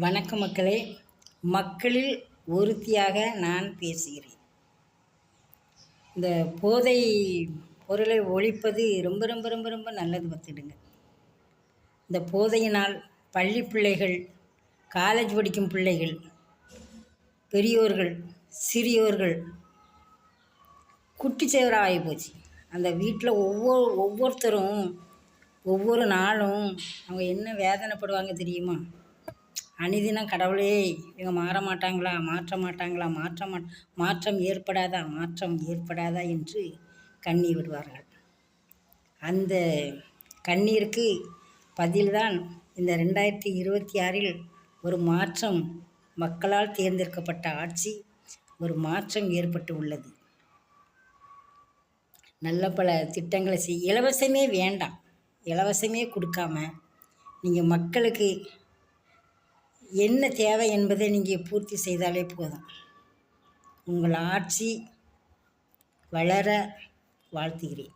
வணக்க மக்களே, மக்களில் ஒருத்தியாக நான் பேசுகிறேன். இந்த போதை பொருளை ஒழிப்பது ரொம்ப ரொம்ப ரொம்ப ரொம்ப நல்லது பார்த்துடுங்க. இந்த போதையினால் பள்ளி பிள்ளைகள், காலேஜ் படிக்கும் பிள்ளைகள், பெரியோர்கள், சிறியோர்கள் குட்டிச்சவராக ஆகிப்போச்சு. அந்த வீட்டில் ஒவ்வொருத்தரும் ஒவ்வொரு நாளும் அவங்க என்ன வேதனைப்படுவாங்க தெரியுமா? அனிதினம் கடவுளே இவங்க மாற மாட்டாங்களா, மாற்ற மாட்டாங்களா, மாற்றம் ஏற்படாதா என்று கண்ணீர் விடுவார்கள். அந்த கண்ணீருக்கு பதில்தான் இந்த 2026 ஒரு மாற்றம், மக்களால் தேர்ந்தெடுக்கப்பட்ட ஆட்சி, ஒரு மாற்றம் ஏற்பட்டு உள்ளது. நல்ல பல திட்டங்களை இலவசமே வேண்டாம், இலவசமே கொடுக்காம நீங்கள் மக்களுக்கு என்ன தேவை என்பதை நீங்கள் பூர்த்தி செய்தாலே போதும். உங்கள் ஆட்சி வளர வாழ்த்துகிறேன்.